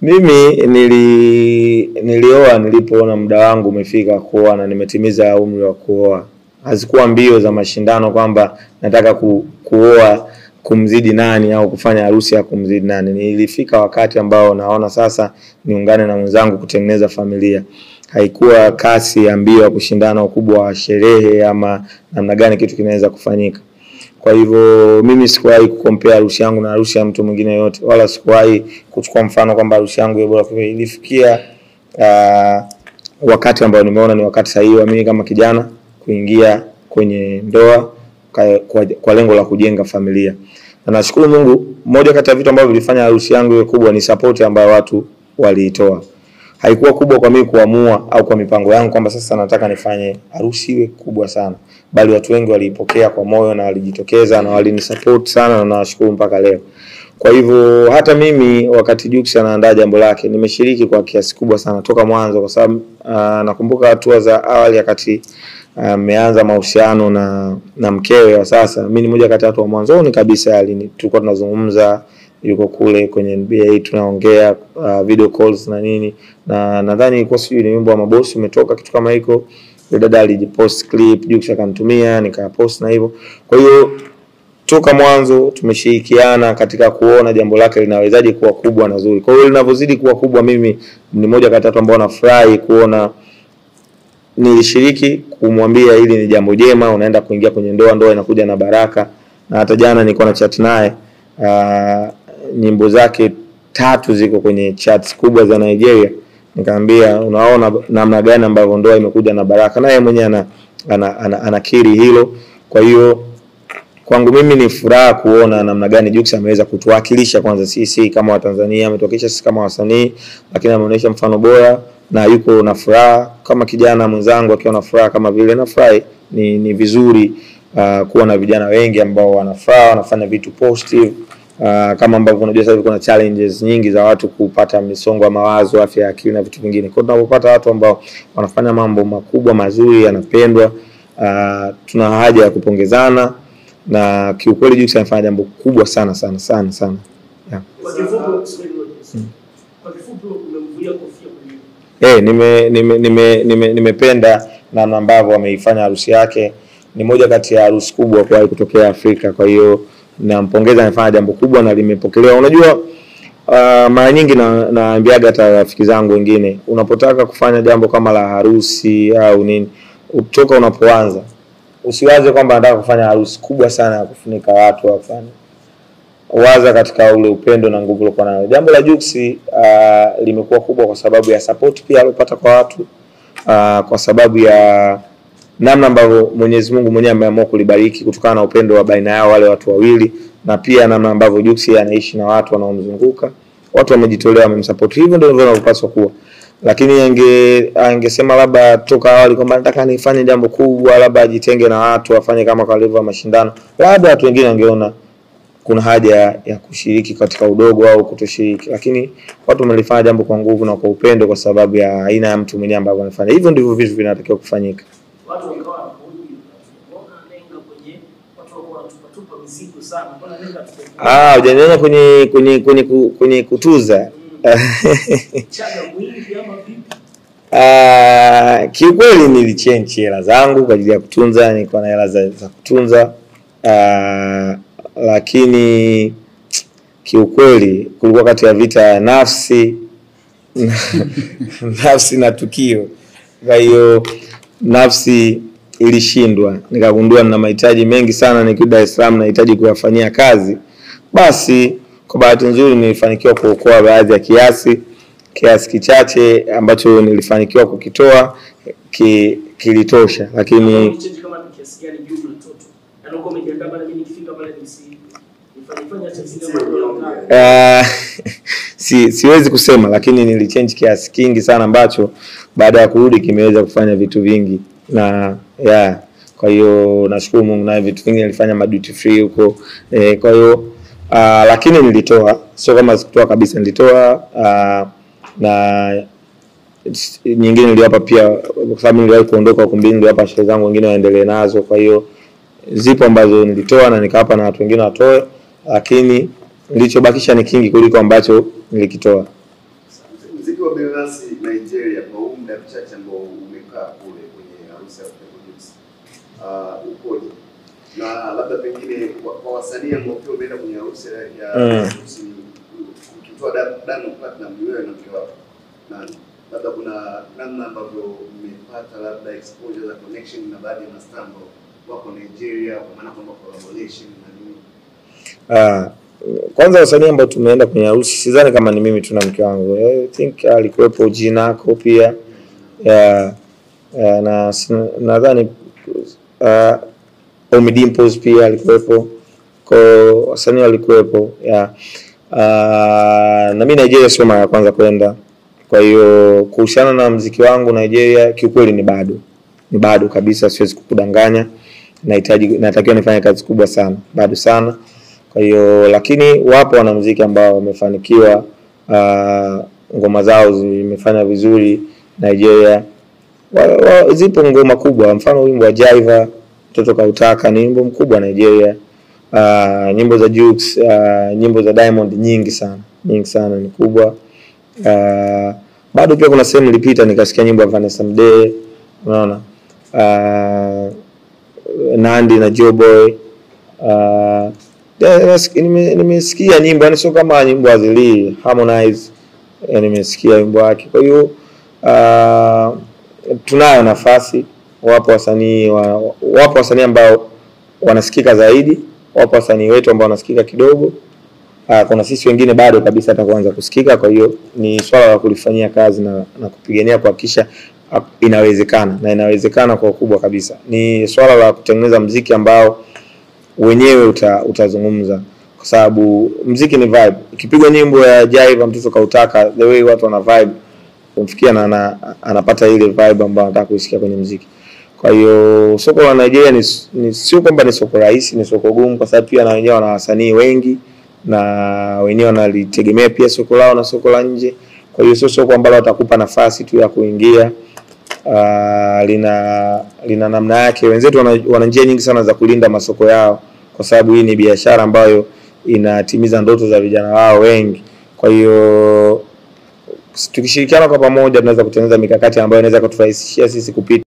Mimi nilioa nilipoona muda wangu umefika kuoa na nimetimiza umri wa kuoa. Hazikuwa mbio za mashindano kwamba nataka kuoa kumzidi nani au kufanya harusi ya kumzidi nani. Nilifika wakati ambao naona sasa niungane na mwenzangu kutengeneza familia. Haikuwa kasi ya mbio ya kushindana ukubwa wa sherehe ama namna gani kitu kinaweza kufanyika. Kwa hivyo mimi sikuwahi kukompea harusi yangu na harusi ya mtu mwingine yote, wala sikuwahi kuchukua mfano kwamba harusi yangu iwe bora. Ilifikia wakati ambao nimeona ni wakati sahihi wa mimi kama kijana kuingia kwenye ndoa kwa lengo la kujenga familia. Na nashukuru Mungu, moja kati ya vitu ambavyo vilifanya harusi yangu iwe kubwa ni support ambayo watu waliitoa. Haikuwa kubwa kwa mimi kuamua au kwa mipango yangu kwamba sasa nataka nifanye harusi iwe kubwa sana, bali watu wengi waliipokea kwa moyo na walijitokeza na walinisupport sana, na nawashukuru mpaka leo. Kwa hivyo hata mimi wakati Jux anaandaa jambo lake nimeshiriki kwa kiasi kubwa sana toka mwanzo, kwa sababu nakumbuka hatua za awali wakati ameanza mahusiano na mkewe wa sasa. Mimi ni moja kati ya watu wa mwanzoni kabisa tulikuwa tunazungumza, yuko kule kwenye NBA tunaongea video calls na nini, na nadhani ilikuwa sijui ni wimbo wa Mabosi umetoka kitu kama hiko. Dada alijipost clip, Jux akanitumia nikapost na hivyo. Kwa hiyo toka mwanzo tumeshirikiana katika kuona jambo lake linawezaje kuwa kubwa na zuri. Kwa hiyo linavyozidi kuwa kubwa, mimi ni moja kati ya watu ambao nafurahi kuona nilishiriki kumwambia hili ni jambo jema, unaenda kuingia kwenye ndoa inakuja na baraka. Na hata jana nilikuwa na chat naye, nyimbo zake 3 ziko kwenye charts kubwa za Nigeria. Nikamwambia unaona namna gani ambavyo ndoa imekuja na baraka, na yeye mwenyewe anakiri hilo. Kwa hiyo kwangu mimi ni furaha kuona namna gani Jux ameweza kutuwakilisha kwanza sisi kama Watanzania, ametuwakilisha sisi kama wasanii, lakini ameonyesha mfano bora na yuko na furaha kama kijana mwenzangu akiwa na furaha kama vile nafurahi. Ni vizuri kuwa na vijana wengi ambao wanafuraha, wanafanya vitu positive. Kama ambavyo unajua sasa kuna challenges nyingi za watu kupata misongo ya mawazo, afya ya akili na vitu vingine. Kwa tunapopata watu ambao wanafanya mambo makubwa mazuri yanapendwa, tuna haja ya kupongezana, na kiukweli Jux anafanya jambo kubwa sana sana sana sana. Yeah. Kwa kifupi umemvulia kofia kwenye. Nimependa namna ambavyo ameifanya harusi yake. Ni moja kati ya harusi kubwa kwa kutokea Afrika. Kwa hiyo nampongeza, amefanya jambo kubwa na limepokelewa. Unajua mara nyingi naambiaga hata rafiki zangu wengine, unapotaka kufanya jambo kama la harusi au nini, utoka unapoanza usiwaze kwamba nataka kufanya harusi kubwa sana ya kufunika watu wafanye. Waza katika ule upendo na nguvu uliokuwa nayo. Jambo la Jux limekuwa kubwa kwa sababu ya support pia alipata kwa watu, kwa sababu ya namna ambavyo Mwenyezi Mungu mwenyewe ameamua kulibariki kutokana na upendo wa baina yao wale watu wawili, na pia namna ambavyo Jux anaishi na watu wanaomzunguka. Watu wamejitolea, wamemsupport. Hivyo ndio vinavyopaswa kuwa. Lakini angesema labda toka awali kwamba nataka nifanye jambo kubwa, labda ajitenge na watu afanye kama kwa level ya mashindano, labda watu wengine wangeona kuna haja ya kushiriki katika udogo au kutoshiriki. Lakini watu wamelifanya jambo kwa nguvu na kwa upendo kwa sababu ya aina ya mtu mwenyewe ambaye anafanya. Hivyo ndivyo vitu vinatakiwa kufanyika. Watu wakawa wanakuja lenga kwenye watu wako wanatupa mizigo sana. Mbona lenga hujaniona kwenye kutuza. Chaga mwingi ama vipi? Kiukweli nilichange hela zangu kwa ajili ya kutunza, nilikuwa na hela za kutunza. Lakini kiukweli kulikuwa kati ya vita ya nafsi nafsi na tukio. Kwa hiyo nafsi ilishindwa, nikagundua nina mahitaji mengi sana nikiwa Dar es Salaam nahitaji kuyafanyia kazi. Basi kwa bahati nzuri nilifanikiwa kuokoa baadhi ya kiasi kichache ambacho nilifanikiwa kukitoa kilitosha. Lakini kama kiasi gani jumla mtoto anakuwa amejiandaa bana, mimi nikifika pale siwezi kusema, lakini nilichange kiasi kingi sana ambacho baada ya kurudi kimeweza kufanya vitu vingi. Na kwa hiyo nashukuru Mungu, na vitu vingi nilifanya duty free huko. Kwa hiyo lakini nilitoa, sio kama sikutoa kabisa, nilitoa na nyingine niliwapa pia kwa sababu niliwahi kuondoka huko mbili, niliwapa shehe zangu wengine waendelee nazo. Kwa hiyo zipo ambazo nilitoa na nikawapa na watu wengine watoe, lakini nilichobakisha ni kingi kuliko ambacho nilikitoa. Muziki wa Billnass Nigeria kwa muda mchache ambao umekaa kule kwenye harusi ya Produce ukoje? Na labda pengine kwa wasanii ambao pia wameenda kwenye harusi ya ukitoa Diamond Platnumz wewe na mke wako, na labda kuna namna ambavyo mmepata labda exposure za connection na baadhi ya mastaa ambao wako Nigeria kwa maana kwamba collaboration na nini? Kwanza wasanii ambao tumeenda kwenye harusi sidhani kama ni mimi tu na mke wangu. I think alikuwepo Jinako pia. Na nadhani Ommy Dimpoz pia alikuwepo. Kwa wasanii walikuwepo. Na mimi Nigeria sio mara ya kwanza kwenda. Kwa hiyo kuhusiana na muziki wangu Nigeria kiukweli ni bado kabisa, siwezi kukudanganya. Natakiwa nifanye kazi kubwa sana, bado sana. Kwa hiyo lakini wapo wanamuziki ambao wamefanikiwa, ngoma zao zimefanya vizuri Nigeria. Zipo ngoma kubwa, mfano wimbo wa Jaiva Mtoto Kautaka ni wimbo mkubwa Nigeria. Nyimbo za Jux, nyimbo za Diamond nyingi sana ni kubwa. Bado pia kuna sehemu nilipita nikasikia nyimbo ya Vanessa Mdee, unaona. Nandi na Joe Boy. Nimesikia nyimbo, yani sio kama nyimbo azili Harmonize, nimesikia wimbo wake. Kwa hiyo tunayo nafasi, wapo wasanii ambao wanasikika zaidi, wapo wasanii wetu ambao wanasikika kidogo. Kuna sisi wengine bado kabisa hata kuanza kusikika. Kwa hiyo ni swala la kulifanyia kazi na kupigania kuhakikisha inawezekana, na inawezekana kwa ukubwa kabisa. Ni swala la kutengeneza muziki ambao wenyewe utazungumza, kwa sababu muziki ni vibe. Ikipigwa nyimbo ya Jaiva Mtoto Kautaka, the way watu wana vibe kumfikia na anapata ile vibe ambayo anataka kuisikia kwenye muziki. Kwa hiyo soko la Nigeria ni sio kwamba ni soko rahisi, ni soko gumu, kwa sababu pia na wenyewe wana wasanii wengi na wenyewe wanalitegemea pia soko lao na soko la nje. Kwa hiyo sio soko ambalo watakupa nafasi tu ya kuingia. Lina namna yake. Wenzetu wana njia nyingi sana za kulinda masoko yao, kwa sababu hii ni biashara ambayo inatimiza ndoto za vijana wao wengi. Kwa hiyo tukishirikiana kwa pamoja tunaweza kutengeneza mikakati ambayo inaweza kuturahisishia sisi kupita